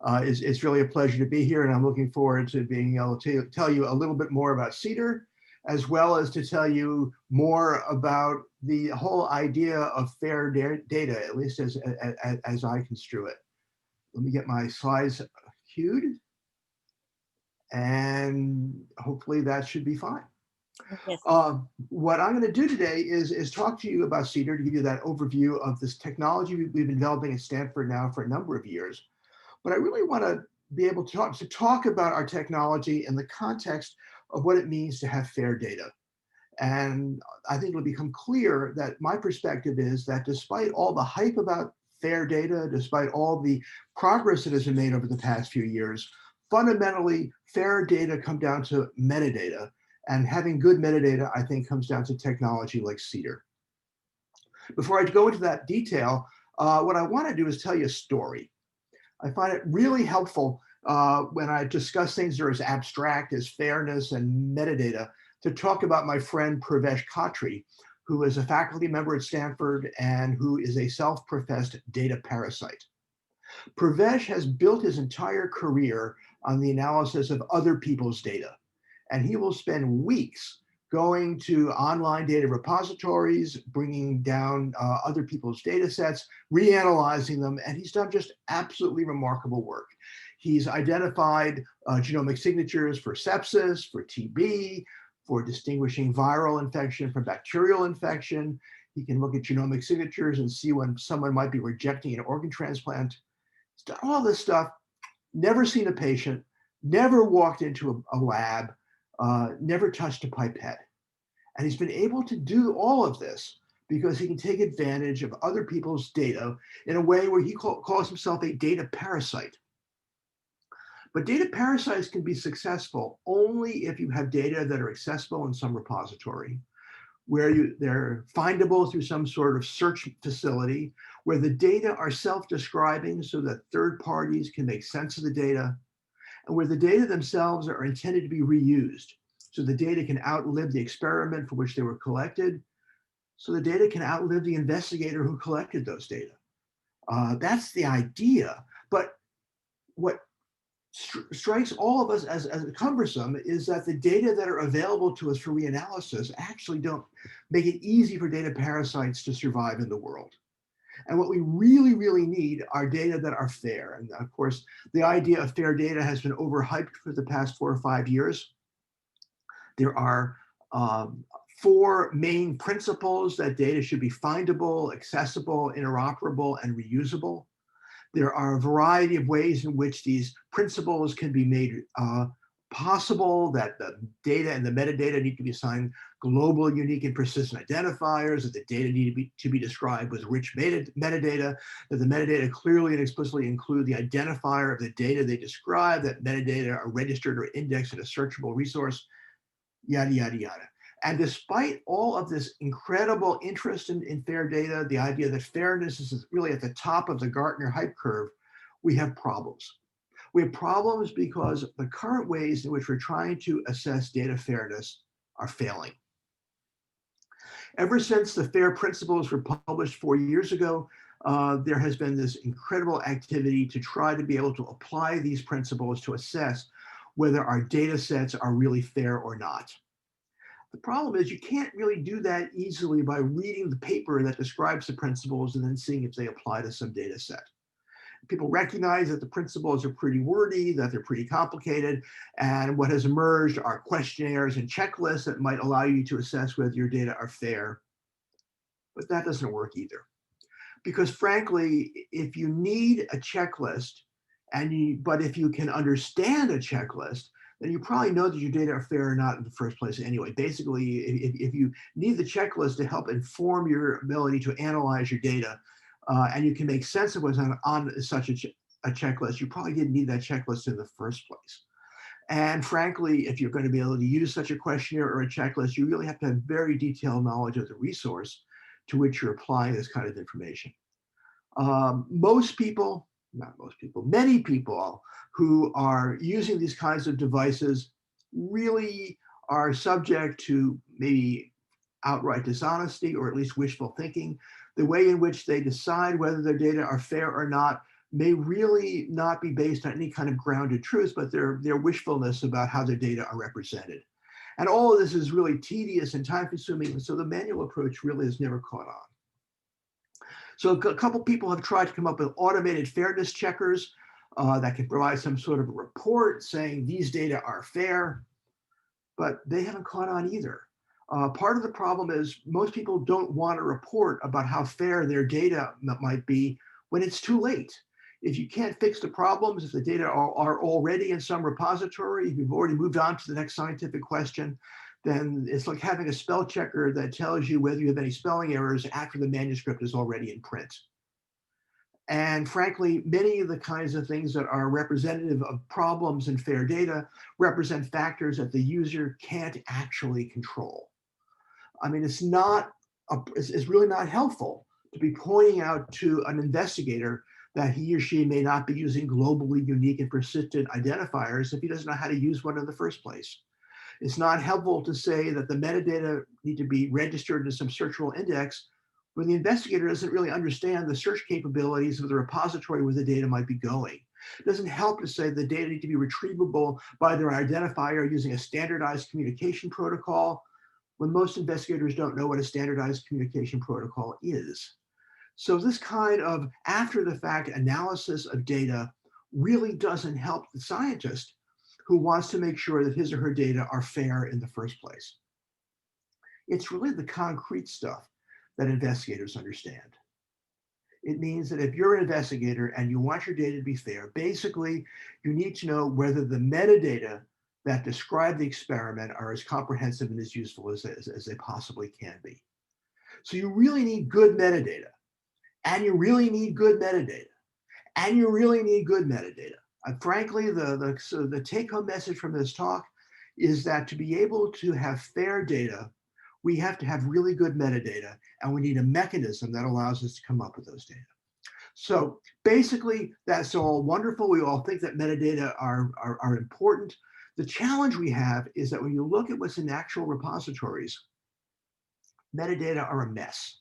It's really a pleasure to be here, and I'm looking forward to being able to tell you a little bit more about CEDAR, as well as to tell you more about the whole idea of fair data, at least as I construe it. Let me get my slides queued, and hopefully that should be fine. Yes. What I'm going to do today is talk to you about CEDAR, to give you that overview of this technology we've been developing at Stanford now for a number of years. But I really want to be able to talk about our technology in the context of what it means to have fair data. And I think it'll become clear that my perspective is that despite all the hype about fair data, despite all the progress that has been made over the past few years, fundamentally, fair data come down to metadata. And having good metadata, I think, comes down to technology like CEDAR. Before I go into that detail, what I want to do is tell you a story. I find it really helpful when I discuss things that are as abstract as fairness and metadata to talk about my friend Pravesh Khatri, who is a faculty member at Stanford and who is a self-professed data parasite. Pravesh has built his entire career on the analysis of other people's data, and he will spend weeks going to online data repositories, bringing down other people's data sets, reanalyzing them, and he's done just absolutely remarkable work. He's identified genomic signatures for sepsis, for TB, for distinguishing viral infection from bacterial infection. He can look at genomic signatures and see when someone might be rejecting an organ transplant. He's done all this stuff, never seen a patient, never walked into a lab, never touched a pipette. And he's been able to do all of this because he can take advantage of other people's data in a way where he calls himself a data parasite. But data parasites can be successful only if you have data that are accessible in some repository, where they're findable through some sort of search facility, where the data are self-describing so that third parties can make sense of the data, and where the data themselves are intended to be reused. So the data can outlive the experiment for which they were collected. So the data can outlive the investigator who collected those data. That's the idea. But what strikes all of us as cumbersome is that the data that are available to us for reanalysis actually don't make it easy for data parasites to survive in the world. And what we really, really need are data that are fair. And of course, the idea of fair data has been overhyped for the past 4 or 5 years. There are 4 main principles that data should be findable, accessible, interoperable, and reusable. There are a variety of ways in which these principles can be made possible, that the data and the metadata need to be assigned global, unique, and persistent identifiers, that the data need to be described with rich metadata, that the metadata clearly and explicitly include the identifier of the data they describe, that metadata are registered or indexed in a searchable resource, yada, yada, yada. And despite all of this incredible interest in fair data, the idea that fairness is really at the top of the Gartner hype curve, we have problems. We have problems because the current ways in which we're trying to assess data fairness are failing. Ever since the FAIR principles were published 4 years ago, there has been this incredible activity to try to be able to apply these principles to assess whether our data sets are really fair or not. The problem is you can't really do that easily by reading the paper that describes the principles and then seeing if they apply to some data set. People recognize that the principles are pretty wordy, that they're pretty complicated, and what has emerged are questionnaires and checklists that might allow you to assess whether your data are fair. But that doesn't work either. Because frankly, if you need a checklist, but if you can understand a checklist, then you probably know that your data are fair or not in the first place anyway. Basically, if you need the checklist to help inform your ability to analyze your data, and you can make sense of what's on such a checklist, you probably didn't need that checklist in the first place. And frankly, if you're going to be able to use such a questionnaire or a checklist, you really have to have very detailed knowledge of the resource to which you're applying this kind of information. Many people who are using these kinds of devices really are subject to maybe outright dishonesty or at least wishful thinking. The way in which they decide whether their data are fair or not may really not be based on any kind of grounded truth, but their wishfulness about how their data are represented. And all of this is really tedious and time consuming. And so the manual approach really has never caught on. So a couple people have tried to come up with automated fairness checkers that can provide some sort of a report saying these data are fair, but they haven't caught on either. Part of the problem is most people don't want to report about how fair their data might be when it's too late. If you can't fix the problems, if the data are already in some repository, if you've already moved on to the next scientific question, then it's like having a spell checker that tells you whether you have any spelling errors after the manuscript is already in print. And frankly, many of the kinds of things that are representative of problems in fair data represent factors that the user can't actually control. I mean, it's really not helpful to be pointing out to an investigator that he or she may not be using globally unique and persistent identifiers if he doesn't know how to use one in the first place. It's not helpful to say that the metadata need to be registered in some searchable index when the investigator doesn't really understand the search capabilities of the repository where the data might be going. It doesn't help to say the data need to be retrievable by their identifier using a standardized communication protocol when most investigators don't know what a standardized communication protocol is. So this kind of after the fact analysis of data really doesn't help the scientist who wants to make sure that his or her data are fair in the first place. It's really the concrete stuff that investigators understand. It means that if you're an investigator and you want your data to be fair, basically you need to know whether the metadata that describe the experiment are as comprehensive and as useful as they possibly can be. So you really need good metadata, and you really need good metadata, and you really need good metadata. Frankly, the take-home message from this talk is that to be able to have fair data, we have to have really good metadata, and we need a mechanism that allows us to come up with those data. So basically, that's all wonderful. We all think that metadata are important. The challenge we have is that when you look at what's in actual repositories, metadata are a mess.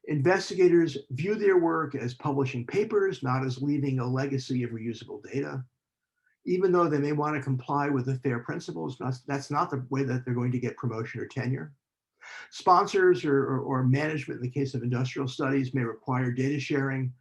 Investigators view their work as publishing papers, not as leaving a legacy of reusable data. Even though they may want to comply with the FAIR principles, that's not the way that they're going to get promotion or tenure. Sponsors or management, in the case of industrial studies, may require data sharing,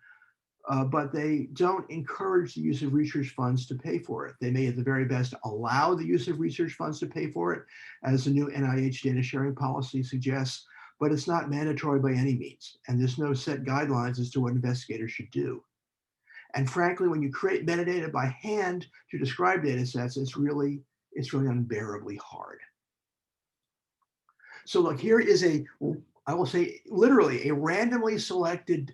but they don't encourage the use of research funds to pay for it. They may, at the very best, allow the use of research funds to pay for it, as the new NIH data sharing policy suggests, but it's not mandatory by any means. And there's no set guidelines as to what investigators should do. And frankly, when you create metadata by hand to describe data sets, it's really unbearably hard. So look, here is I will say literally a randomly selected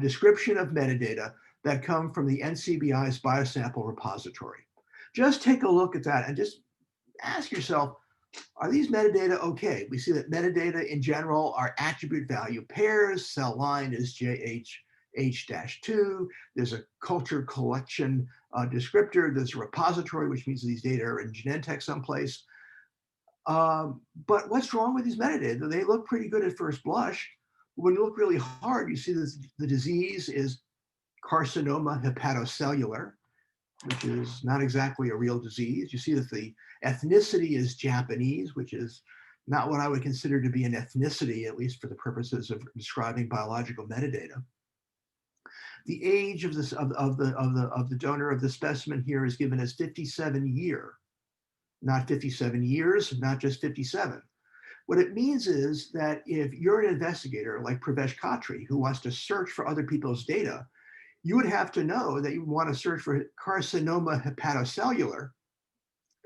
description of metadata that come from the NCBI's BioSample repository. Just take a look at that and just ask yourself, are these metadata okay? We see that metadata in general are attribute value pairs. Cell line is JH-H-2. There's a culture collection descriptor. There's a repository, which means these data are in Genentech someplace. But what's wrong with these metadata? They look pretty good at first blush. When you look really hard, you see that the disease is carcinoma hepatocellular, which is not exactly a real disease. You see that the ethnicity is Japanese, which is not what I would consider to be an ethnicity, at least for the purposes of describing biological metadata. The age of the donor of the specimen here is given as 57 year, not 57 years, not just 57. What it means is that if you're an investigator like Pravesh Khatri, who wants to search for other people's data, you would have to know that you want to search for carcinoma hepatocellular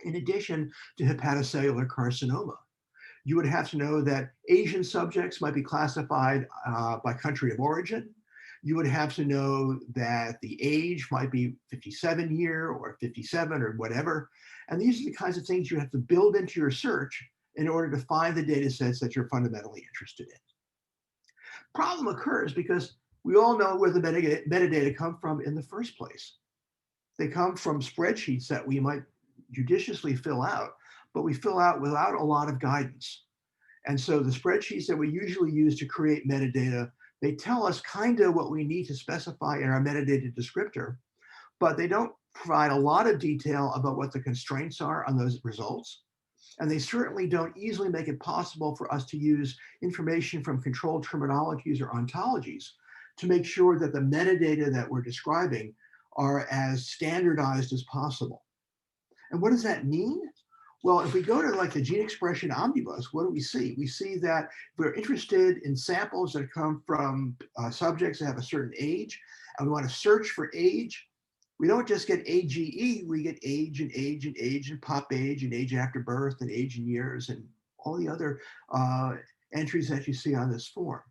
in addition to hepatocellular carcinoma. You would have to know that Asian subjects might be classified by country of origin. You would have to know that the age might be 57 year or 57 or whatever. And these are the kinds of things you have to build into your search in order to find the data sets that you're fundamentally interested in. Problem occurs because we all know where the metadata come from in the first place. They come from spreadsheets that we might judiciously fill out, but we fill out without a lot of guidance. And so the spreadsheets that we usually use to create metadata They tell us kind of what we need to specify in our metadata descriptor, but they don't provide a lot of detail about what the constraints are on those results. And they certainly don't easily make it possible for us to use information from controlled terminologies or ontologies to make sure that the metadata that we're describing are as standardized as possible. And what does that mean? Well, if we go to like the gene expression omnibus, what do we see? We see that if we're interested in samples that come from subjects that have a certain age, and we want to search for age, we don't just get AGE, we get age and age and age and pop age and age after birth and age in years and all the other entries that you see on this form.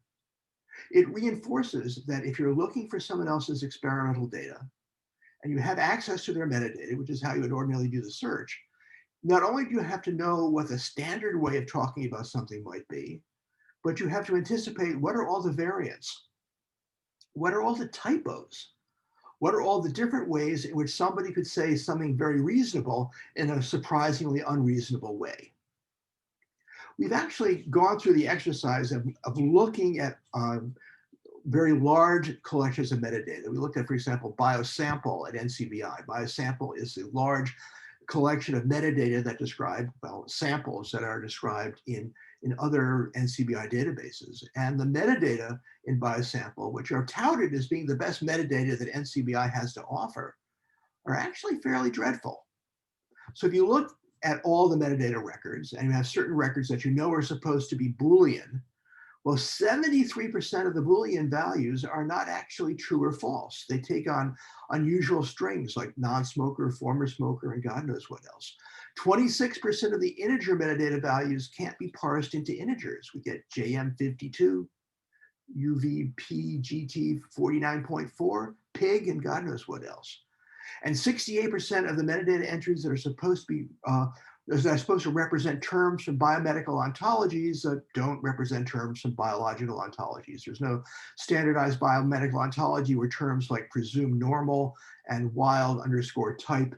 It reinforces that if you're looking for someone else's experimental data and you have access to their metadata, which is how you would ordinarily do the search, not only do you have to know what the standard way of talking about something might be, but you have to anticipate what are all the variants? What are all the typos? What are all the different ways in which somebody could say something very reasonable in a surprisingly unreasonable way? We've actually gone through the exercise of looking at very large collections of metadata. We looked at, for example, BioSample at NCBI. BioSample is a large collection of metadata that describe, well, samples that are described in other NCBI databases. And the metadata in BioSample, which are touted as being the best metadata that NCBI has to offer, are actually fairly dreadful. So if you look at all the metadata records, and you have certain records that you know are supposed to be Boolean, well, 73% of the Boolean values are not actually true or false. They take on unusual strings like non-smoker, former smoker, and God knows what else. 26% of the integer metadata values can't be parsed into integers. We get JM52, UVP, 49.4, pig, and God knows what else. And 68% of the metadata entries that are supposed to be supposed to represent terms from biomedical ontologies that don't represent terms from biological ontologies. There's no standardized biomedical ontology where terms like presumed normal and wild underscore type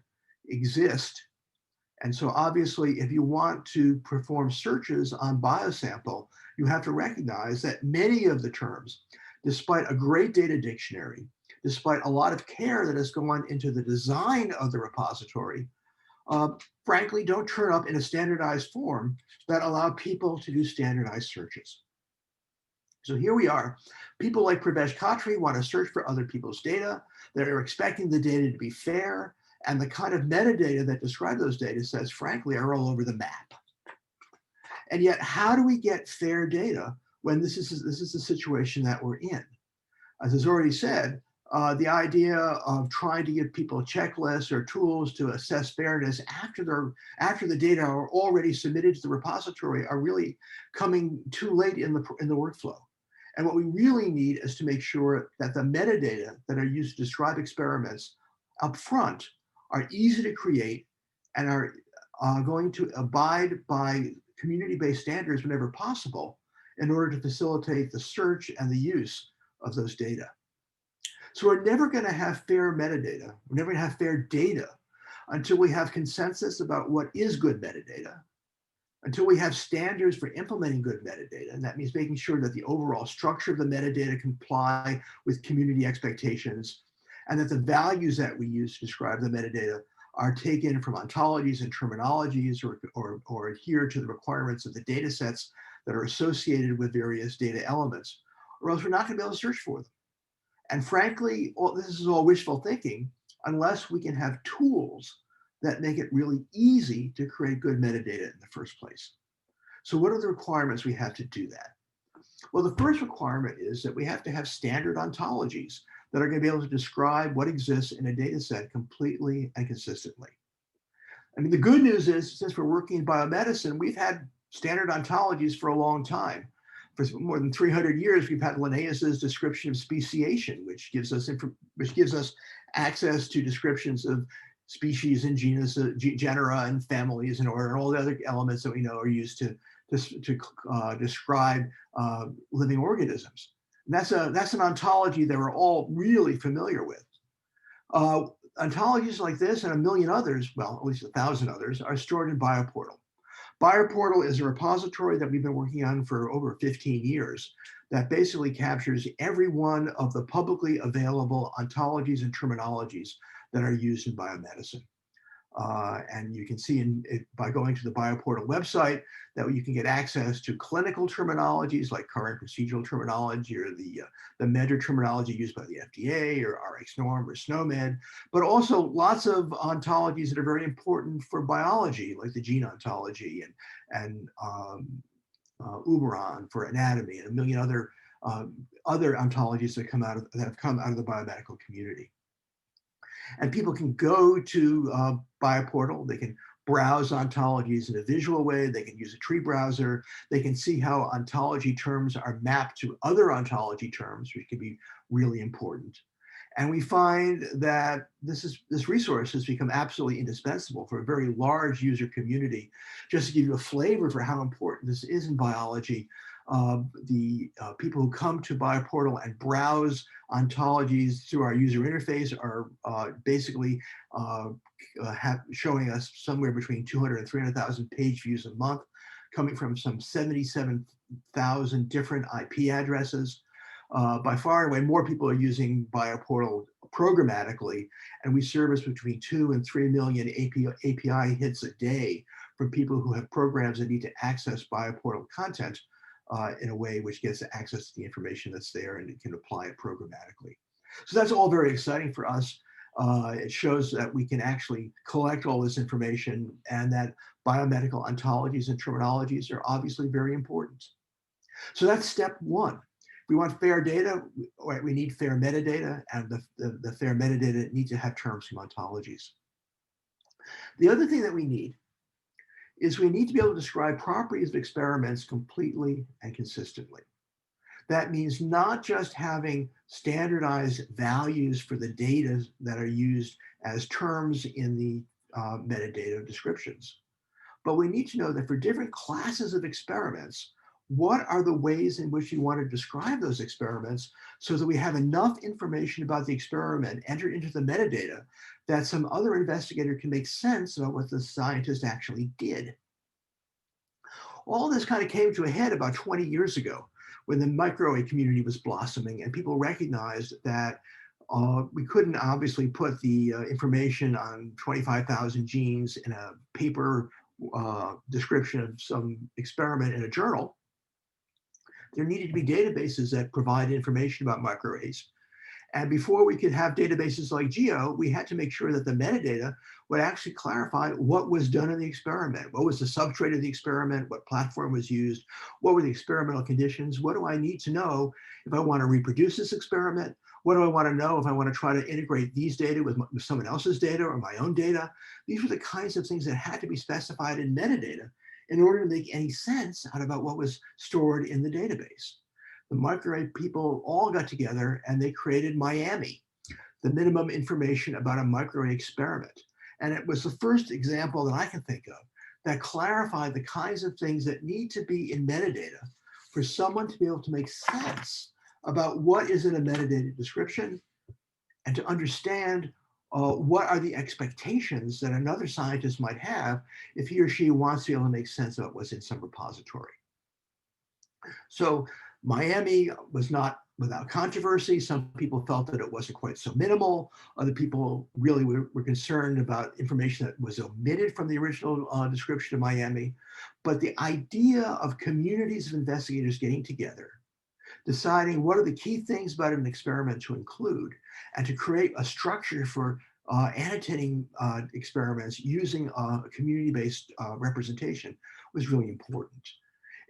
exist. And so obviously, if you want to perform searches on BioSample, you have to recognize that many of the terms, despite a great data dictionary, despite a lot of care that has gone into the design of the repository, frankly, don't turn up in a standardized form that allow people to do standardized searches. So here we are. People like Pravesh Khatri want to search for other people's data. They're expecting the data to be fair, and the kind of metadata that describe those data sets, frankly, are all over the map. And yet, how do we get fair data when this is the situation that we're in? As is already said, the idea of trying to give people a checklist or tools to assess fairness after the data are already submitted to the repository are really coming too late in the workflow. And what we really need is to make sure that the metadata that are used to describe experiments up front are easy to create and are going to abide by community-based standards whenever possible in order to facilitate the search and the use of those data. So we're never going to have fair metadata. We're never going to have fair data until we have consensus about what is good metadata, until we have standards for implementing good metadata. And that means making sure that the overall structure of the metadata comply with community expectations, and that the values that we use to describe the metadata are taken from ontologies and terminologies or adhere to the requirements of the data sets that are associated with various data elements, or else we're not going to be able to search for them. And frankly, this is all wishful thinking unless we can have tools that make it really easy to create good metadata in the first place. So what are the requirements we have to do that? Well, the first requirement is that we have to have standard ontologies that are going to be able to describe what exists in a data set completely and consistently. I mean, the good news is, since we're working in biomedicine, we've had standard ontologies for a long time. For more than 300 years, we've had Linnaeus's description of speciation, which gives us access to descriptions of species and genus, genera and families and order, and all the other elements that we know are used to describe living organisms. And that's an ontology that we're all really familiar with. Ontologies like this and a million others, well, at least 1,000 others, are stored in BioPortal. BioPortal is a repository that we've been working on for over 15 years that basically captures every one of the publicly available ontologies and terminologies that are used in biomedicine. And you can see by going to the BioPortal website that you can get access to clinical terminologies like current procedural terminology or the meta terminology used by the FDA or RxNorm or SNOMED, but also lots of ontologies that are very important for biology, like the gene ontology and Uberon for anatomy and a million other ontologies that have come out of the biomedical community. And people can go to BioPortal. They can browse ontologies in a visual way. They can use a tree browser. They can see how ontology terms are mapped to other ontology terms, which can be really important. And we find that this resource has become absolutely indispensable for a very large user community. Just to give you a flavor for how important this is in biology, the people who come to BioPortal and browse ontologies through our user interface are basically showing us somewhere between 200 and 300,000 page views a month, coming from some 77,000 different IP addresses. By far and away, more people are using BioPortal programmatically, and we service between 2 and 3 million API hits a day from people who have programs that need to access BioPortal content in a way which gets access to the information that's there and it can apply it programmatically. So that's all very exciting for us. It shows that we can actually collect all this information and that biomedical ontologies and terminologies are obviously very important. So that's step one. If we want fair data, we need fair metadata, and the fair metadata need to have terms from ontologies. The other thing that we need is we need to be able to describe properties of experiments completely and consistently. That means not just having standardized values for the data that are used as terms in the metadata descriptions, but we need to know that for different classes of experiments, what are the ways in which you want to describe those experiments so that we have enough information about the experiment entered into the metadata that some other investigator can make sense about what the scientist actually did. All this kind of came to a head about 20 years ago when the microarray community was blossoming and people recognized that we couldn't obviously put the information on 25,000 genes in a paper description of some experiment in a journal. There needed to be databases that provide information about microarrays. And before we could have databases like GEO, we had to make sure that the metadata would actually clarify what was done in the experiment. What was the substrate of the experiment? What platform was used? What were the experimental conditions? What do I need to know if I want to reproduce this experiment? What do I want to know if I want to try to integrate these data with someone else's data or my own data? These were the kinds of things that had to be specified in metadata in order to make any sense out about what was stored in the database. The microarray people all got together and they created MIAME, the minimum information about a microarray experiment. And it was the first example that I can think of that clarified the kinds of things that need to be in metadata for someone to be able to make sense about what is in a metadata description and to understand what are the expectations that another scientist might have if he or she wants to be able to make sense of what's in some repository. So MIAME was not without controversy. Some people felt that it wasn't quite so minimal. Other people really were concerned about information that was omitted from the original description of MIAME. But the idea of communities of investigators getting together, deciding what are the key things about an experiment to include, and to create a structure for annotating experiments using a community-based representation was really important.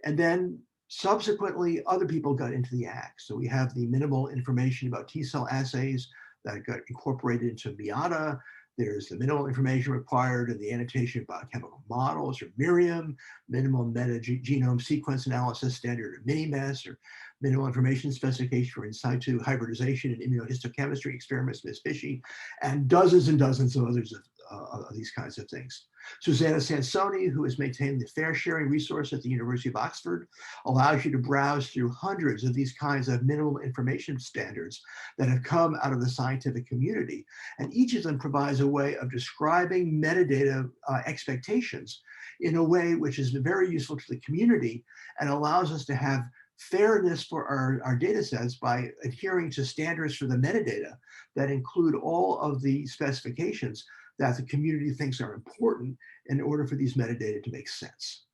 And then subsequently, other people got into the act. So we have the minimal information about T-cell assays that got incorporated into MIATA. There's the minimal information required in the annotation of biochemical models, or MIAME, minimal metagenome sequence analysis standard, or MiniMES, or minimal information specification for in situ hybridization and immunohistochemistry experiments, Ms. Fishy, and dozens of others of these kinds of things. Susanna Sansoni, who has maintained the fair sharing resource at the University of Oxford, allows you to browse through hundreds of these kinds of minimal information standards that have come out of the scientific community. And each of them provides a way of describing metadata expectations in a way which is very useful to the community and allows us to have fairness for our data sets by adhering to standards for the metadata that include all of the specifications that the community thinks are important in order for these metadata to make sense.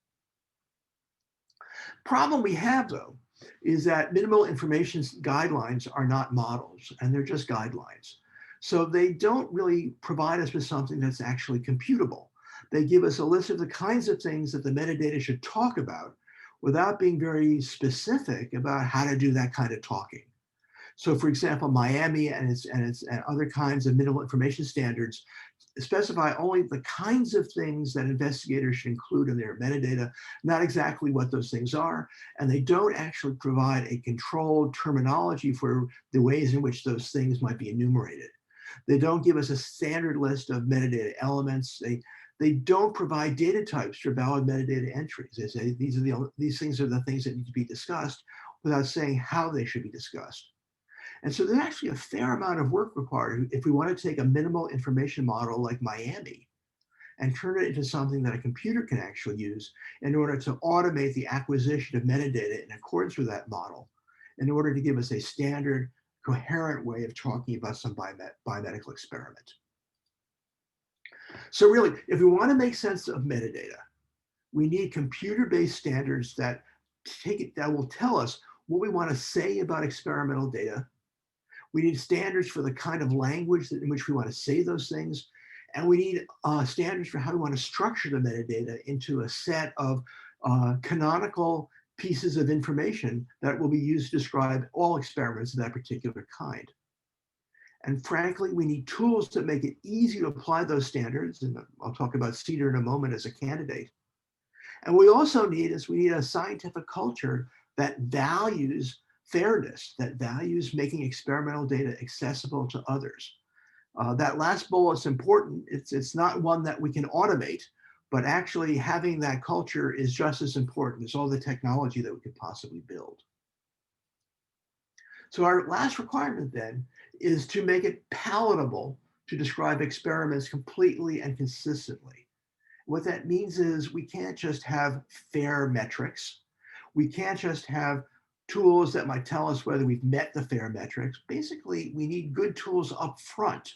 Problem we have, though, is that minimal information guidelines are not models, and they're just guidelines. So they don't really provide us with something that's actually computable. They give us a list of the kinds of things that the metadata should talk about without being very specific about how to do that kind of talking. So for example, MIAME and other kinds of minimal information standards specify only the kinds of things that investigators should include in their metadata, not exactly what those things are, and they don't actually provide a controlled terminology for the ways in which those things might be enumerated. They don't give us a standard list of metadata elements. They don't provide data types for valid metadata entries. They say these things are the things that need to be discussed without saying how they should be discussed. And so there's actually a fair amount of work required if we want to take a minimal information model like MIAME and turn it into something that a computer can actually use in order to automate the acquisition of metadata in accordance with that model, in order to give us a standard, coherent way of talking about some biomedical experiment. So really, if we want to make sense of metadata, we need computer-based standards that will tell us what we want to say about experimental data. We need standards for the kind of language in which we want to say those things. And we need standards for how we want to structure the metadata into a set of canonical pieces of information that will be used to describe all experiments of that particular kind. And frankly, we need tools that make it easy to apply those standards. And I'll talk about CEDAR in a moment as a candidate. And we also need a scientific culture that values fairness, that values making experimental data accessible to others. That last bullet's important. It's not one that we can automate, but actually having that culture is just as important as all the technology that we could possibly build. So our last requirement then is to make it palatable to describe experiments completely and consistently. What that means is we can't just have fair metrics. We can't just have tools that might tell us whether we've met the fair metrics. Basically, we need good tools up front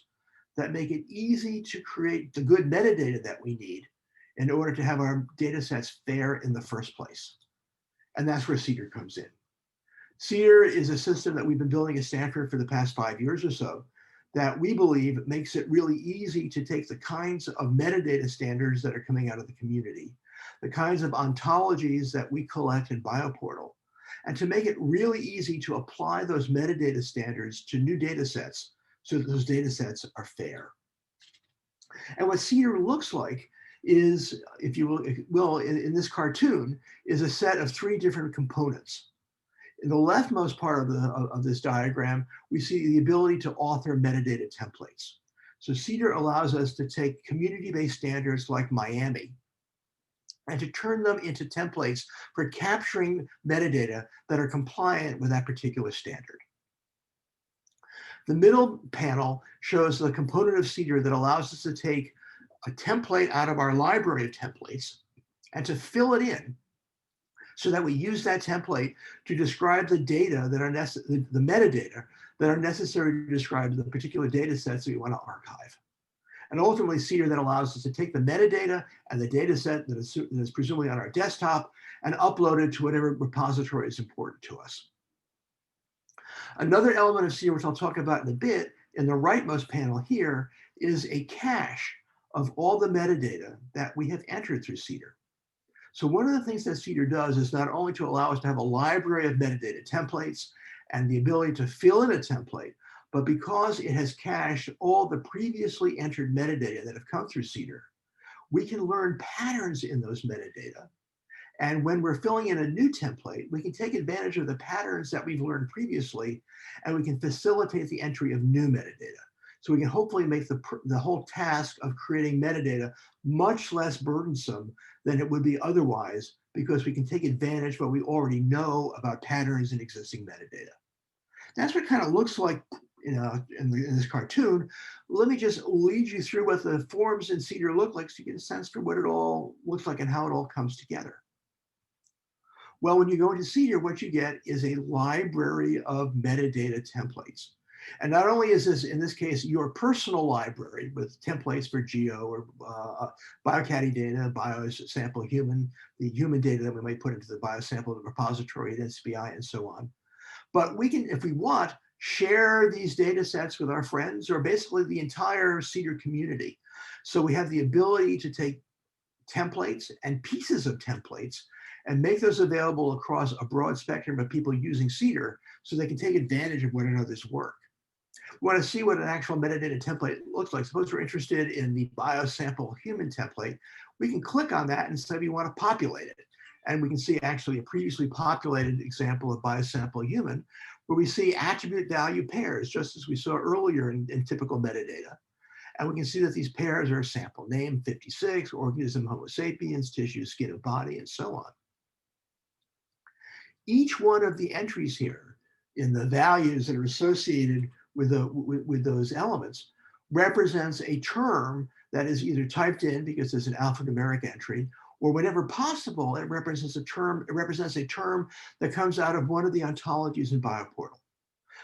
that make it easy to create the good metadata that we need in order to have our data sets fair in the first place. And that's where CEDAR comes in. CEDAR is a system that we've been building at Stanford for the past 5 years or so that we believe makes it really easy to take the kinds of metadata standards that are coming out of the community, the kinds of ontologies that we collect in BioPortal, and to make it really easy to apply those metadata standards to new data sets so that those data sets are fair. And what CEDAR looks like is, if you will, in this cartoon, is a set of 3 different components. In the leftmost part of this diagram, we see the ability to author metadata templates. So CEDAR allows us to take community-based standards like MIAME and to turn them into templates for capturing metadata that are compliant with that particular standard. The middle panel shows the component of CEDAR that allows us to take a template out of our library of templates and to fill it in so that we use that template to describe the data that are the metadata that are necessary to describe the particular data sets that we want to archive. And ultimately, CEDAR then allows us to take the metadata and the data set that is presumably on our desktop and upload it to whatever repository is important to us. Another element of CEDAR, which I'll talk about in a bit, in the rightmost panel here, is a cache of all the metadata that we have entered through CEDAR. So one of the things that CEDAR does is not only to allow us to have a library of metadata templates and the ability to fill in a template, but because it has cached all the previously entered metadata that have come through CEDAR, we can learn patterns in those metadata. And when we're filling in a new template, we can take advantage of the patterns that we've learned previously, and we can facilitate the entry of new metadata. So we can hopefully make the whole task of creating metadata much less burdensome than it would be otherwise, because we can take advantage of what we already know about patterns in existing metadata. That's what it kind of looks like in this cartoon. Let me just lead you through what the forms in CEDAR look like so you get a sense for what it all looks like and how it all comes together. Well, when you go into CEDAR, what you get is a library of metadata templates. And not only is this, in this case, your personal library with templates for geo or biocaddy data, biosample human, the human data that we might put into the biosample repository at NCBI and so on. But we can, if we want, share these data sets with our friends or basically the entire CEDAR community. So we have the ability to take templates and pieces of templates and make those available across a broad spectrum of people using CEDAR so they can take advantage of one another's work. We want to see what an actual metadata template looks like. Suppose we're interested in the biosample human template. We can click on that and say we want to populate it. And we can see actually a previously populated example of biosample human, where we see attribute value pairs, just as we saw earlier in typical metadata. And we can see that these pairs are sample name 56, organism Homo sapiens, tissue, skin of body, and so on. Each one of the entries here in the values that are associated with those elements represents a term that is either typed in because there's an alphanumeric entry, or whenever possible, it represents a term that comes out of one of the ontologies in BioPortal.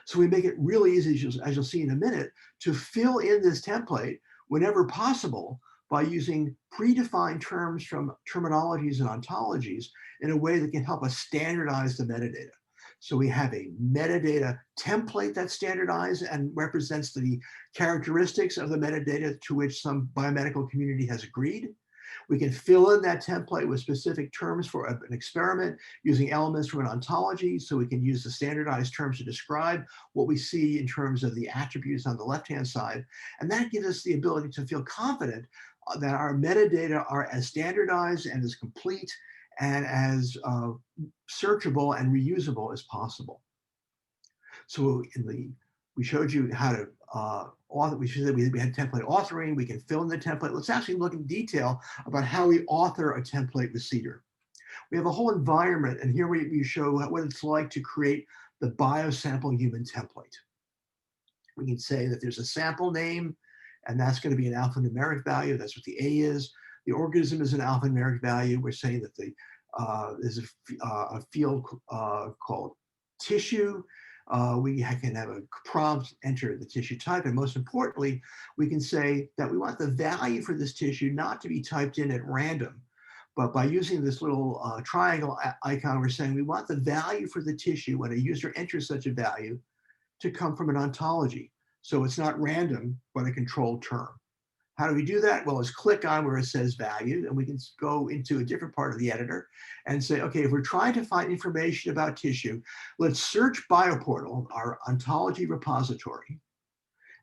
So we make it really easy, as you'll see in a minute, to fill in this template whenever possible by using predefined terms from terminologies and ontologies in a way that can help us standardize the metadata. So we have a metadata template that's standardized and represents the characteristics of the metadata to which some biomedical community has agreed. We can fill in that template with specific terms for an experiment using elements from an ontology. So we can use the standardized terms to describe what we see in terms of the attributes on the left-hand side. And that gives us the ability to feel confident that our metadata are as standardized and as complete and as searchable and reusable as possible. So we showed you how to author. We had template authoring. We can fill in the template. Let's actually look in detail about how we author a template with CEDAR. We have a whole environment, and here we show what it's like to create the biosample human template. We can say that there's a sample name, and that's going to be an alphanumeric value. That's what the A is. The organism is an alphanumeric value. We're saying that there's a field called tissue. We can have a prompt, enter the tissue type, and most importantly, we can say that we want the value for this tissue not to be typed in at random, but by using this little triangle icon, we're saying we want the value for the tissue when a user enters such a value to come from an ontology. So it's not random, but a controlled term. How do we do that? Well, let's click on where it says value, and we can go into a different part of the editor and say, okay, if we're trying to find information about tissue, let's search BioPortal, our ontology repository,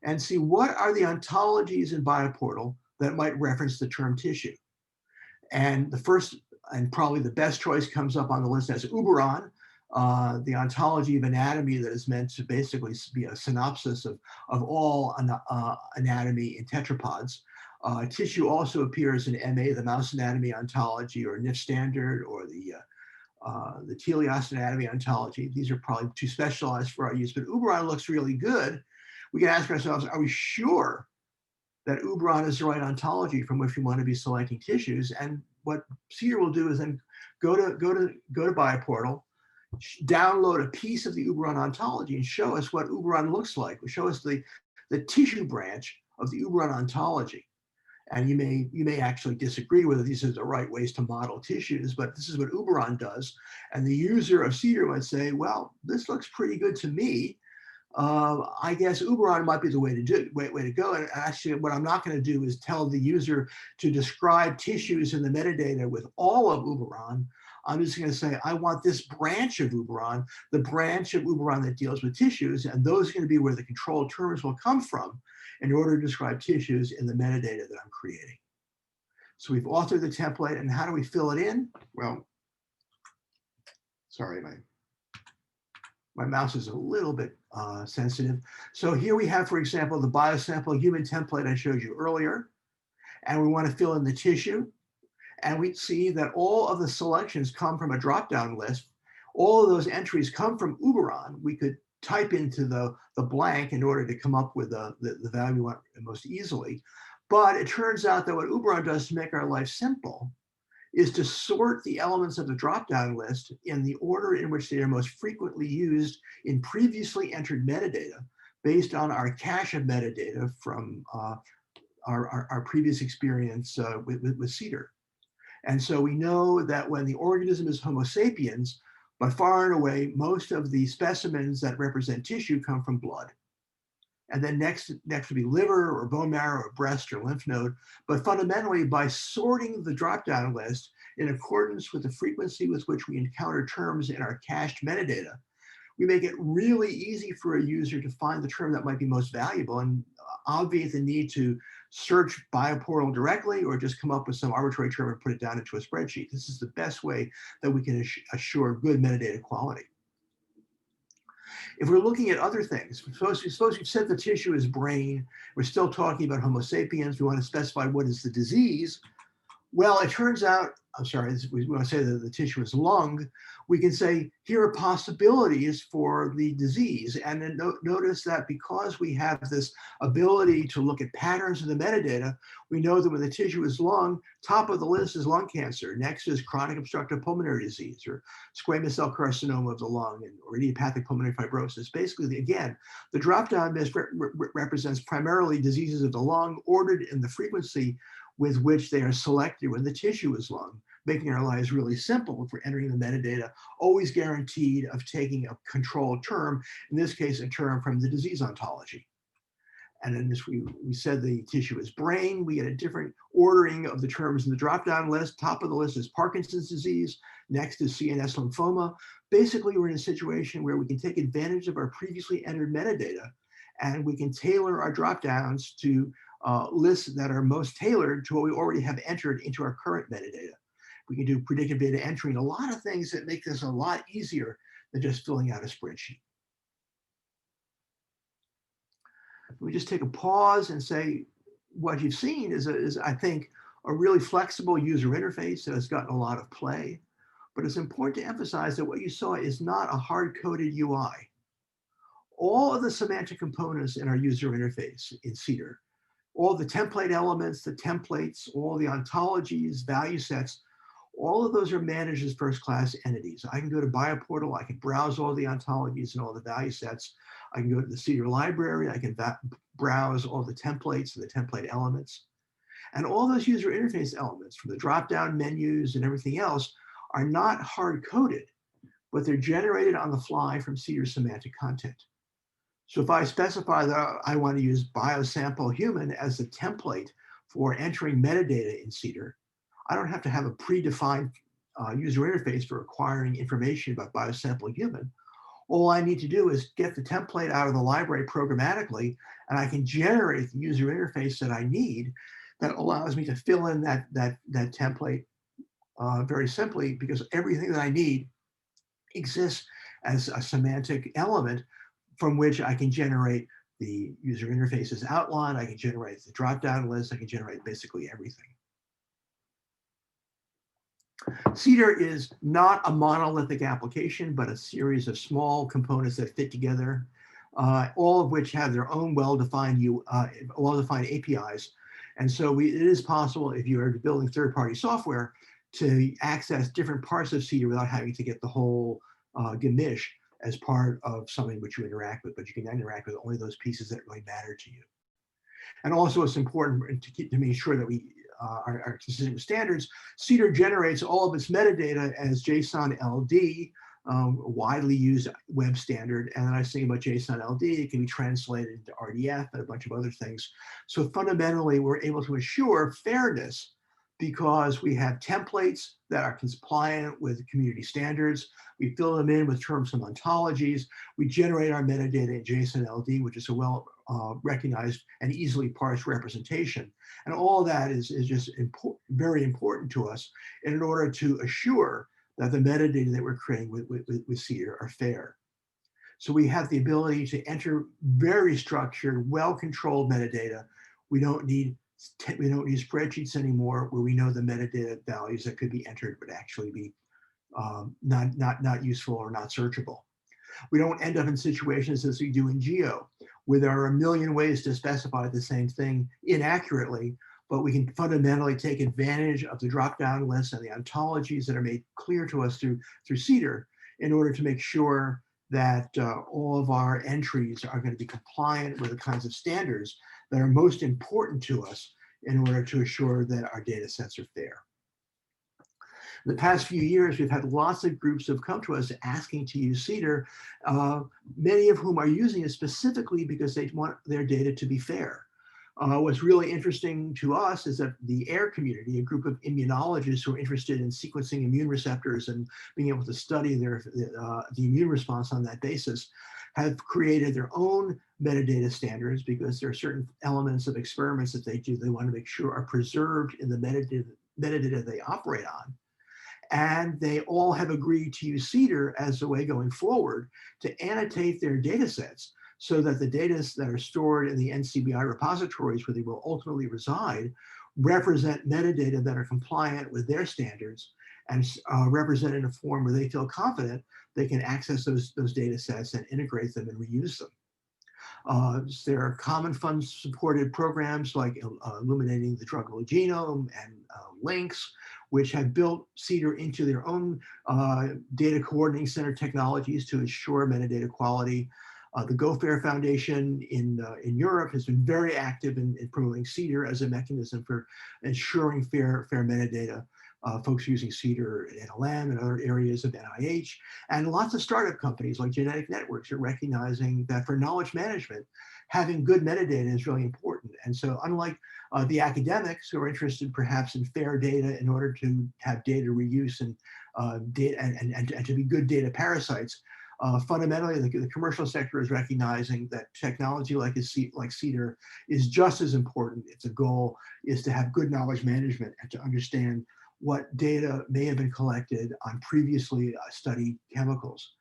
and see what are the ontologies in BioPortal that might reference the term tissue. And the first and probably the best choice comes up on the list as Uberon, the ontology of anatomy that is meant to basically be a synopsis of all anatomy in tetrapods. Tissue also appears in MA, the mouse anatomy ontology, or NIF standard, or the teleos anatomy ontology. These are probably too specialized for our use, but Uberon looks really good. We can ask ourselves, are we sure that Uberon is the right ontology from which we want to be selecting tissues? And what CEDAR will do is then go to BioPortal, download a piece of the Uberon ontology and show us what Uberon looks like. Show us the tissue branch of the Uberon ontology. And you may actually disagree whether these are the right ways to model tissues, but this is what Uberon does. And the user of CEDAR would say, well, this looks pretty good to me. I guess Uberon might be the way to go. And actually, what I'm not going to do is tell the user to describe tissues in the metadata with all of Uberon. I'm just going to say, I want this branch of Uberon, the branch of Uberon that deals with tissues, and those are going to be where the controlled terms will come from in order to describe tissues in the metadata that I'm creating. So we've authored the template, and how do we fill it in? Well, sorry, my mouse is a little bit sensitive. So here we have, for example, the biosample human template I showed you earlier, and we want to fill in the tissue. And we see that all of the selections come from a drop-down list. All of those entries come from Uberon. We could type into the blank in order to come up with the value we want most easily. But it turns out that what Uberon does to make our life simple is to sort the elements of the drop-down list in the order in which they are most frequently used in previously entered metadata based on our cache of metadata from our previous experience with CEDAR. And so we know that when the organism is Homo sapiens, by far and away, most of the specimens that represent tissue come from blood. And then next would be liver or bone marrow or breast or lymph node. But fundamentally, by sorting the drop-down list in accordance with the frequency with which we encounter terms in our cached metadata, we make it really easy for a user to find the term that might be most valuable and obviate the need to search BioPortal directly or just come up with some arbitrary term and put it down into a spreadsheet. This is the best way that we can assure good metadata quality. If we're looking at other things, suppose we've said the tissue is brain, we're still talking about Homo sapiens, we want to specify what is the disease. Well, it turns out, I'm sorry, we want to say that the tissue is lung, we can say, here are possibilities for the disease. And then notice that because we have this ability to look at patterns in the metadata, we know that when the tissue is lung, top of the list is lung cancer. Next is chronic obstructive pulmonary disease or squamous cell carcinoma of the lung or idiopathic pulmonary fibrosis. Basically, again, the drop-down list represents primarily diseases of the lung ordered in the frequency with which they are selected when the tissue is lung, making our lives really simple for entering the metadata, always guaranteed of taking a controlled term, in this case, a term from the disease ontology. And then this, we said the tissue is brain, we get a different ordering of the terms in the drop-down list. Top of the list is Parkinson's disease, next is CNS lymphoma. Basically, we're in a situation where we can take advantage of our previously entered metadata, and we can tailor our drop-downs to lists that are most tailored to what we already have entered into our current metadata. We can do predictive data entry and a lot of things that make this a lot easier than just filling out a spreadsheet. We just take a pause and say, what you've seen is I think, a really flexible user interface that has gotten a lot of play. But it's important to emphasize that what you saw is not a hard-coded UI. All of the semantic components in our user interface in CEDAR, all the template elements, the templates, all the ontologies, value sets, all of those are managed as first-class entities. I can go to BioPortal, I can browse all the ontologies and all the value sets. I can go to the CEDAR library, I can browse all the templates and the template elements. And all those user interface elements from the drop-down menus and everything else are not hard-coded, but they're generated on the fly from CEDAR semantic content. So if I specify that I want to use BioSample human as the template for entering metadata in CEDAR, I don't have to have a predefined user interface for acquiring information about BioSample human. All I need to do is get the template out of the library programmatically, and I can generate the user interface that I need that allows me to fill in that template very simply, because everything that I need exists as a semantic element from which I can generate the user interface's outline, I can generate the drop-down list, I can generate basically everything. CEDAR is not a monolithic application, but a series of small components that fit together, all of which have their own well-defined APIs. And so it is possible, if you are building third-party software, to access different parts of CEDAR without having to get the whole gamish as part of something which you interact with, but you can interact with only those pieces that really matter to you. And also it's important to make sure that we are consistent with standards. CEDAR generates all of its metadata as JSON LD, a widely used web standard. And then I was thinking about JSON LD, it can be translated into RDF and a bunch of other things. So fundamentally, we're able to assure fairness because we have templates that are compliant with community standards. We fill them in with terms from ontologies. We generate our metadata in JSON LD, which is a well recognized and easily parsed representation. And all that is just very important to us in order to assure that the metadata that we're creating with CEDAR are fair. So we have the ability to enter very structured, well-controlled metadata. We don't need spreadsheets anymore where we know the metadata values that could be entered would actually be not useful or not searchable. We don't end up in situations as we do in Geo, where there are a million ways to specify the same thing inaccurately, but we can fundamentally take advantage of the drop-down lists and the ontologies that are made clear to us through CEDAR in order to make sure that all of our entries are going to be compliant with the kinds of standards that are most important to us in order to assure that our data sets are fair. In the past few years, we've had lots of groups who have come to us asking to use CEDAR, many of whom are using it specifically because they want their data to be fair. What's really interesting to us is that the AIR community, a group of immunologists who are interested in sequencing immune receptors and being able to study the immune response on that basis, have created their own metadata standards because there are certain elements of experiments that they do they want to make sure are preserved in the metadata they operate on. And they all have agreed to use CEDAR as a way going forward to annotate their data sets so that the data that are stored in the NCBI repositories where they will ultimately reside represent metadata that are compliant with their standards and represent in a form where they feel confident they can access those data sets and integrate them and reuse them. There are common fund supported programs like Illuminating the Druggable Genome and LINKS, which have built CEDAR into their own data coordinating center technologies to ensure metadata quality. The GoFair Foundation in Europe has been very active in promoting CEDAR as a mechanism for ensuring fair metadata. Folks using CEDAR at NLM and other areas of NIH, and lots of startup companies like Genetic Networks are recognizing that for knowledge management, having good metadata is really important. And so unlike the academics who are interested perhaps in fair data in order to have data reuse and data and to be good data parasites, fundamentally the commercial sector is recognizing that technology like CEDAR is just as important. Its a goal is to have good knowledge management and to understand what data may have been collected on previously studied chemicals.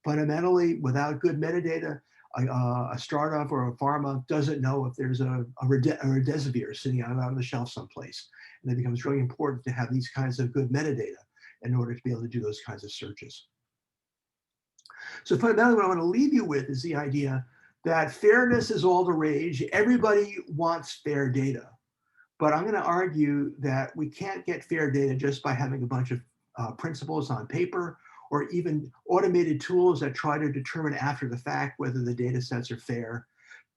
Fundamentally, without good metadata, a startup or a pharma doesn't know if there's a remdesivir sitting out on the shelf someplace. And it becomes really important to have these kinds of good metadata in order to be able to do those kinds of searches. So fundamentally, what I want to leave you with is the idea that fairness is all the rage. Everybody wants fair data. But I'm going to argue that we can't get fair data just by having a bunch of principles on paper or even automated tools that try to determine after the fact whether the data sets are fair.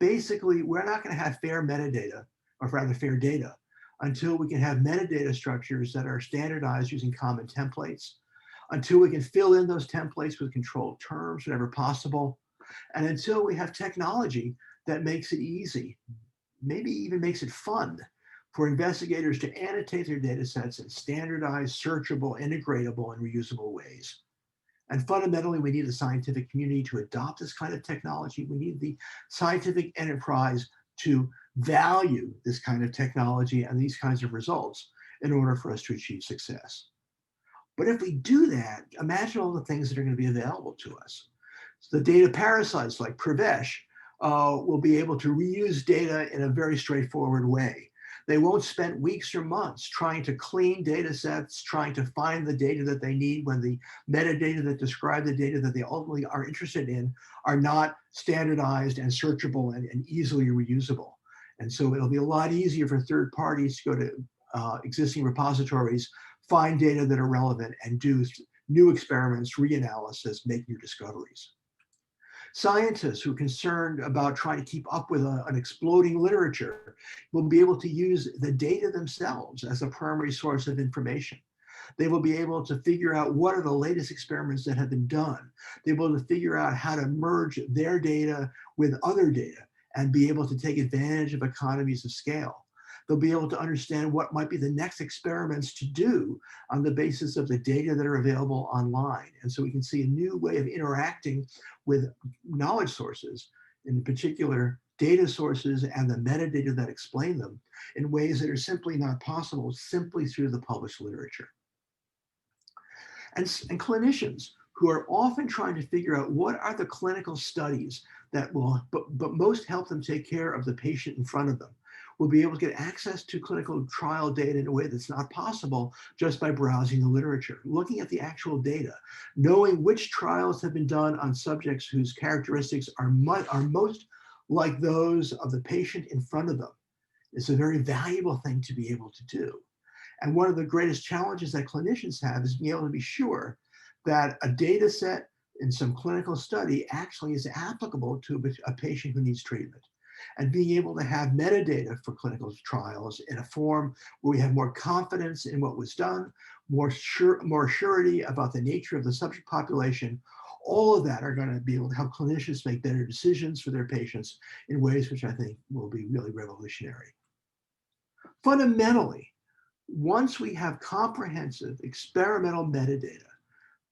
Basically, we're not going to have fair metadata, or rather fair data, until we can have metadata structures that are standardized using common templates, until we can fill in those templates with controlled terms whenever possible, and until we have technology that makes it easy, maybe even makes it fun for investigators to annotate their data sets in standardized, searchable, integratable, and reusable ways. And fundamentally, we need the scientific community to adopt this kind of technology. We need the scientific enterprise to value this kind of technology and these kinds of results in order for us to achieve success. But if we do that, imagine all the things that are going to be available to us. So the data parasites like Pravesh will be able to reuse data in a very straightforward way. They won't spend weeks or months trying to clean data sets, trying to find the data that they need when the metadata that describe the data that they ultimately are interested in are not standardized and searchable and easily reusable. And so it'll be a lot easier for third parties to go to existing repositories, find data that are relevant, and do new experiments, reanalysis, make new discoveries. Scientists who are concerned about trying to keep up with an exploding literature will be able to use the data themselves as a primary source of information. They will be able to figure out what are the latest experiments that have been done. They will be able to figure out how to merge their data with other data and be able to take advantage of economies of scale. They'll be able to understand what might be the next experiments to do on the basis of the data that are available online. And so we can see a new way of interacting with knowledge sources, in particular data sources and the metadata that explain them in ways that are simply not possible simply through the published literature. And clinicians who are often trying to figure out what are the clinical studies that will but most help them take care of the patient in front of them, will be able to get access to clinical trial data in a way that's not possible just by browsing the literature, looking at the actual data, knowing which trials have been done on subjects whose characteristics are most like those of the patient in front of them, It's a very valuable thing to be able to do. And one of the greatest challenges that clinicians have is being able to be sure that a data set in some clinical study actually is applicable to a patient who needs treatment. And being able to have metadata for clinical trials in a form where we have more confidence in what was done, more surety about the nature of the subject population, all of that are going to be able to help clinicians make better decisions for their patients in ways which I think will be really revolutionary. Fundamentally, once we have comprehensive experimental metadata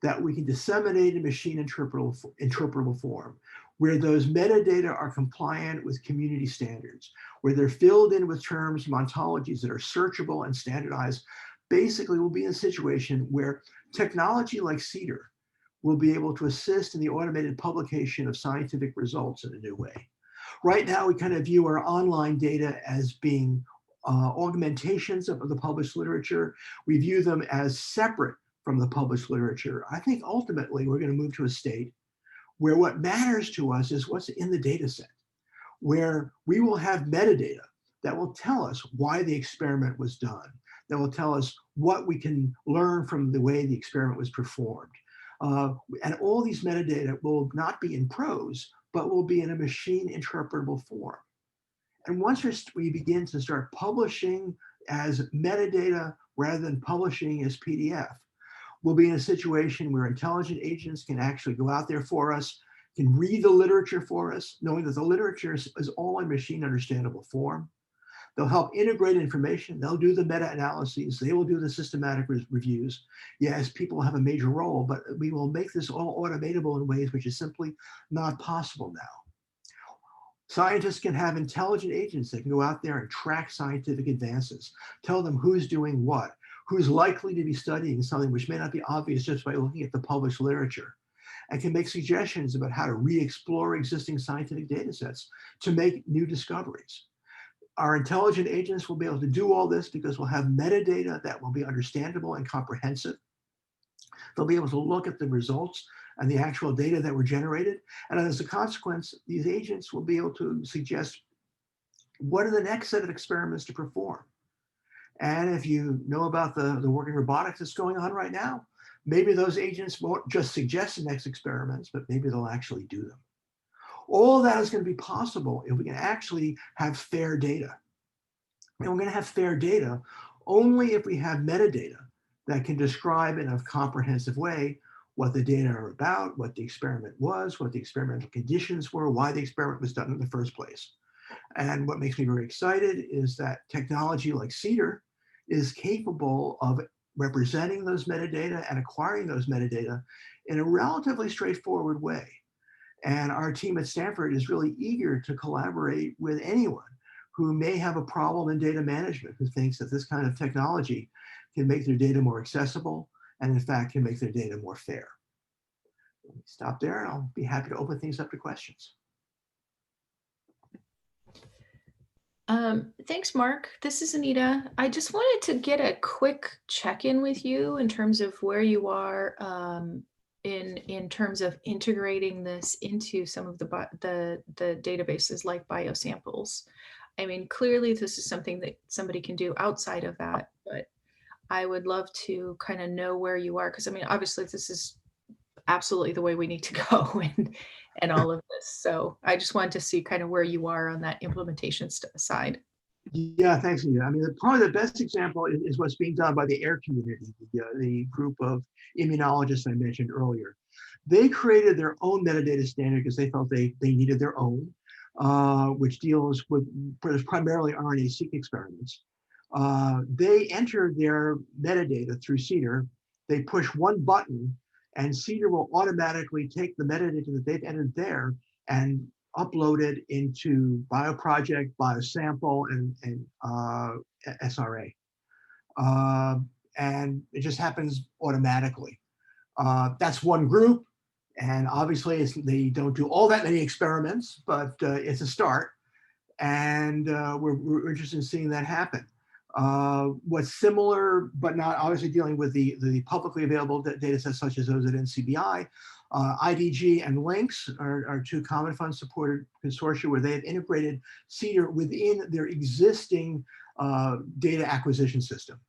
that we can disseminate in machine interpretable form, where those metadata are compliant with community standards, where they're filled in with terms and ontologies that are searchable and standardized, basically we'll be in a situation where technology like CEDAR will be able to assist in the automated publication of scientific results in a new way. Right now, we kind of view our online data as being augmentations of the published literature. We view them as separate from the published literature. I think ultimately we're going to move to a state where what matters to us is what's in the data set, where we will have metadata that will tell us why the experiment was done, that will tell us what we can learn from the way the experiment was performed. And all these metadata will not be in prose, but will be in a machine interpretable form. And once we begin to start publishing as metadata rather than publishing as PDF, we'll be in a situation where intelligent agents can actually go out there for us, can read the literature for us, knowing that the literature is all in machine understandable form. They'll help integrate information. They'll do the meta-analyses. They will do the systematic reviews. Yes, people have a major role, but we will make this all automatable in ways which is simply not possible now. Scientists can have intelligent agents that can go out there and track scientific advances, tell them who's doing what, who's likely to be studying something which may not be obvious just by looking at the published literature, and can make suggestions about how to re-explore existing scientific data sets to make new discoveries. Our intelligent agents will be able to do all this because we'll have metadata that will be understandable and comprehensive. They'll be able to look at the results and the actual data that were generated. And as a consequence, these agents will be able to suggest what are the next set of experiments to perform. And if you know about the work in robotics that's going on right now, maybe those agents won't just suggest the next experiments, but maybe they'll actually do them. All of that is going to be possible if we can actually have fair data. And we're going to have fair data only if we have metadata that can describe in a comprehensive way what the data are about, what the experiment was, what the experimental conditions were, why the experiment was done in the first place. And what makes me very excited is that technology like CEDAR is capable of representing those metadata and acquiring those metadata in a relatively straightforward way. And our team at Stanford is really eager to collaborate with anyone who may have a problem in data management, who thinks that this kind of technology can make their data more accessible and in fact can make their data more fair. Let me stop there and I'll be happy to open things up to questions. Thanks, Mark. This is Anita. I just wanted to get a quick check-in with you in terms of where you are in terms of integrating this into some of the databases like biosamples. I mean, clearly this is something that somebody can do outside of that, but I would love to kind of know where you are, because I mean, obviously this is absolutely the way we need to go and all of this. So I just wanted to see kind of where you are on that implementation side. Yeah, thanks, Anita. I mean, probably the best example is what's being done by the AIR community, the group of immunologists I mentioned earlier. They created their own metadata standard because they felt they needed their own, which deals with primarily RNA-Seq experiments. They entered their metadata through CEDAR. They push one button and CEDAR will automatically take the metadata that they've entered there and upload it into BioProject, BioSample, and SRA. And it just happens automatically. That's one group. And obviously they don't do all that many experiments, but it's a start. And we're interested in seeing that happen. What's similar, but not obviously dealing with the publicly available data sets such as those at NCBI, IDG and LINCS are two common fund supported consortia where they have integrated CEDAR within their existing data acquisition system.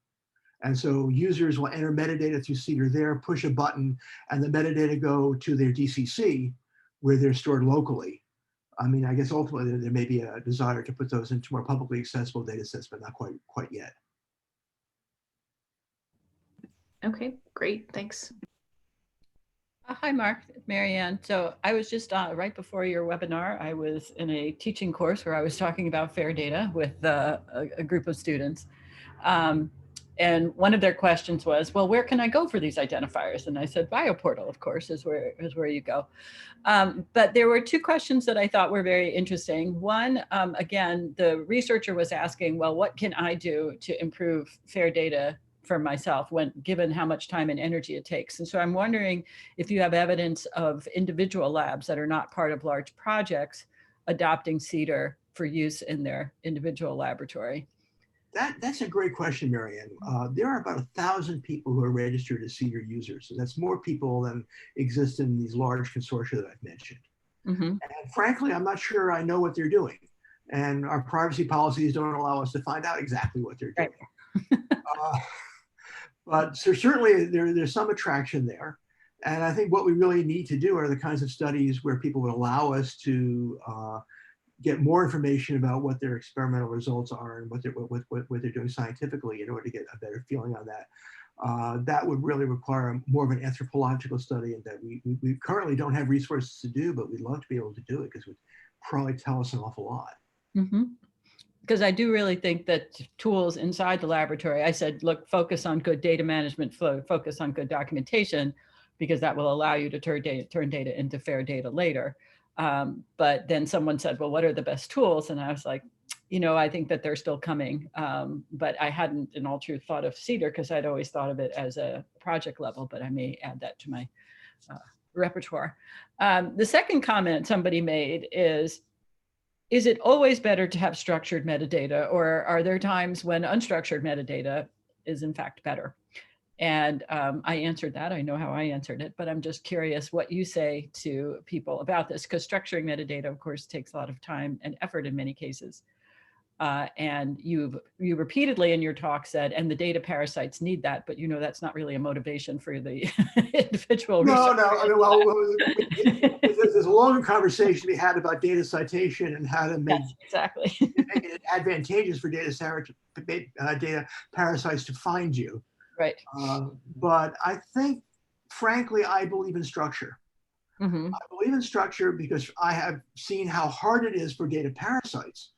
And so users will enter metadata through CEDAR there, push a button, and the metadata go to their DCC where they're stored locally. I mean, I guess ultimately there may be a desire to put those into more publicly accessible data sets, but not quite yet. Okay, great, thanks. Hi, Mark, Marianne. So I was just right before your webinar, I was in a teaching course where I was talking about FAIR data with a group of students. And one of their questions was, well, where can I go for these identifiers? And I said, BioPortal, of course, is where you go. But there were two questions that I thought were very interesting. One, again, the researcher was asking, well, what can I do to improve FAIR data for myself when given how much time and energy it takes? And so I'm wondering if you have evidence of individual labs that are not part of large projects adopting CEDAR for use in their individual laboratory. That's a great question, Marianne. There are about 1,000 people who are registered as CEDAR users. So that's more people than exist in these large consortia that I've mentioned. Mm-hmm. And frankly, I'm not sure I know what they're doing. And our privacy policies don't allow us to find out exactly what they're doing. Right. But so certainly there's some attraction there. And I think what we really need to do are the kinds of studies where people would allow us to get more information about what their experimental results are and what they're doing scientifically in order to get a better feeling on that. That would really require more of an anthropological study, and that we currently don't have resources to do, but we'd love to be able to do it because it would probably tell us an awful lot. Mm-hmm. Because I do really think that tools inside the laboratory, I said, look, focus on good data management flow, focus on good documentation, because that will allow you to turn data into FAIR data later. But then someone said, well, what are the best tools? And I was like, I think that they're still coming. But I hadn't in all truth thought of CEDAR because I'd always thought of it as a project level, but I may add that to my repertoire. The second comment somebody made is it always better to have structured metadata, or are there times when unstructured metadata is in fact better? And I answered that. I know how I answered it, but I'm just curious what you say to people about this, because structuring metadata, of course, takes a lot of time and effort in many cases. And you repeatedly in your talk said, and the data parasites need that, but that's not really a motivation for the individual. No. I mean, well, there's a longer conversation we had about data citation and how to make, yes, exactly. make it advantageous for data parasites to find you. Right. But I think, frankly, I believe in structure. Mm-hmm. I believe in structure because I have seen how hard it is for data parasites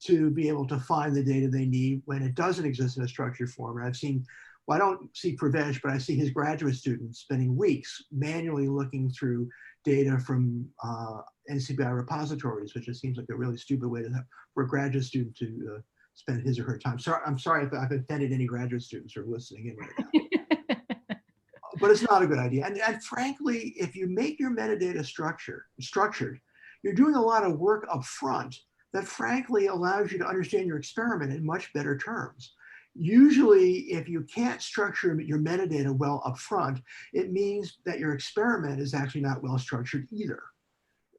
to be able to find the data they need when it doesn't exist in a structured form. And I've seen, well, I don't see Pravesh, but I see his graduate students spending weeks manually looking through data from NCBI repositories, which just seems like a really stupid way for a graduate student to spend his or her time. I'm sorry if I've offended any graduate students who are listening in right now. But it's not a good idea. And frankly, if you make your metadata structured, you're doing a lot of work up front that frankly allows you to understand your experiment in much better terms. Usually, if you can't structure your metadata well up front, it means that your experiment is actually not well structured either.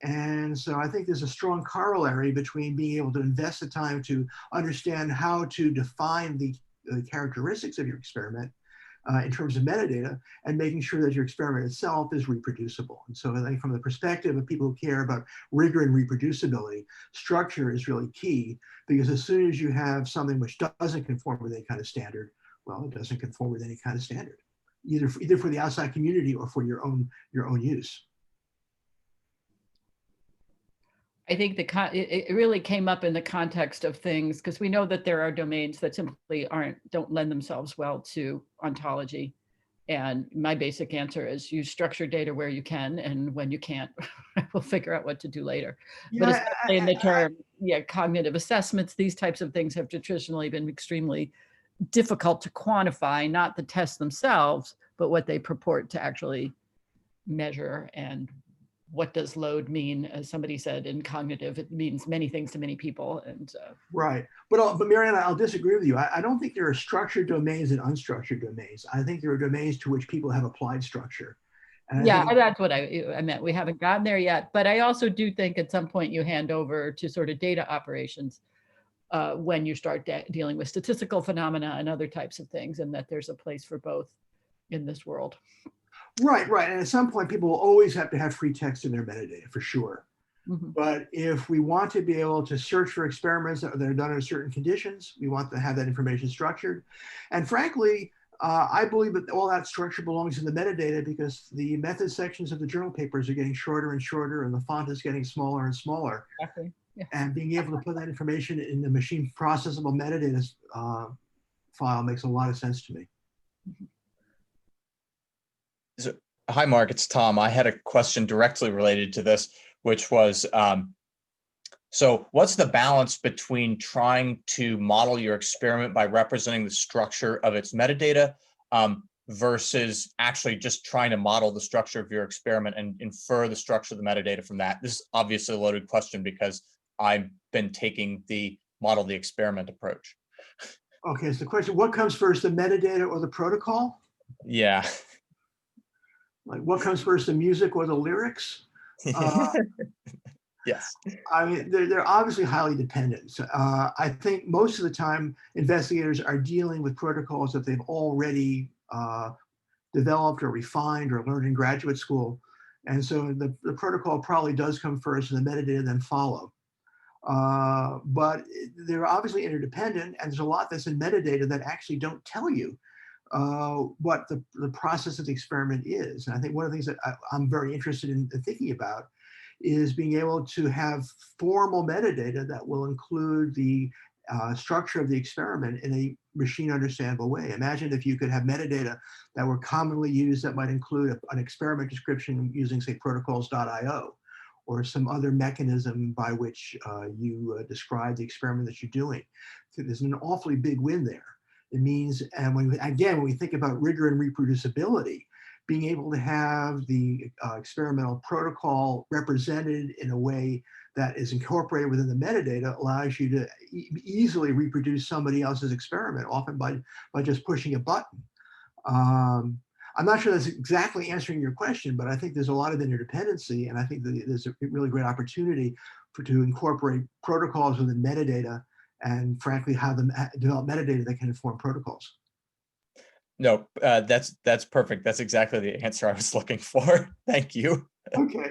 And so I think there's a strong corollary between being able to invest the time to understand how to define the characteristics of your experiment in terms of metadata, and making sure that your experiment itself is reproducible. And so I think from the perspective of people who care about rigor and reproducibility, structure is really key, because as soon as you have something which doesn't conform with any kind of standard, well, it doesn't conform with any kind of standard, either for the outside community or for your own use. I think it really came up in the context of things, because we know that there are domains that simply don't lend themselves well to ontology. And my basic answer is use structured data where you can, and when you can't, we'll figure out what to do later. Yeah, but especially in the term, cognitive assessments, these types of things have traditionally been extremely difficult to quantify, not the tests themselves, but what they purport to actually measure and what does load mean? As somebody said in cognitive, it means many things to many people. And right. But Mariana, I'll disagree with you. I don't think there are structured domains and unstructured domains. I think there are domains to which people have applied structure. And yeah, that's what I meant. We haven't gotten there yet, but I also do think at some point you hand over to sort of data operations when you start dealing with statistical phenomena and other types of things, and that there's a place for both in this world. Right, right. And at some point, people will always have to have free text in their metadata, for sure. Mm-hmm. But if we want to be able to search for experiments that are done under certain conditions, we want to have that information structured. And frankly, I believe that all that structure belongs in the metadata because the method sections of the journal papers are getting shorter and shorter, and the font is getting smaller and smaller. Exactly. Yeah. And being able to put that information in the machine processable metadata file makes a lot of sense to me. So, hi, Mark, it's Tom. I had a question directly related to this, which was, so what's the balance between trying to model your experiment by representing the structure of its metadata versus actually just trying to model the structure of your experiment and infer the structure of the metadata from that? This is obviously a loaded question because I've been taking the model the experiment approach. Okay, so the question, what comes first, the metadata or the protocol? Yeah. Like what comes first, the music or the lyrics? Yes. I mean, they're obviously highly dependent. So, I think most of the time investigators are dealing with protocols that they've already developed or refined or learned in graduate school. And so the protocol probably does come first and the metadata then follow. But they're obviously interdependent, and there's a lot that's in metadata that actually don't tell you what the process of the experiment is. And I think one of the things that I'm very interested in thinking about is being able to have formal metadata that will include the structure of the experiment in a machine understandable way. Imagine if you could have metadata that were commonly used that might include an experiment description using, say, protocols.io, or some other mechanism by which you describe the experiment that you're doing. So there's an awfully big win there. It means, and when we think about rigor and reproducibility, being able to have the experimental protocol represented in a way that is incorporated within the metadata allows you to easily reproduce somebody else's experiment, often by just pushing a button. I'm not sure that's exactly answering your question, but I think there's a lot of interdependency, and I think that there's a really great opportunity to incorporate protocols within metadata, and frankly, have them develop metadata that can inform protocols. No, that's perfect. That's exactly the answer I was looking for. Thank you. Okay.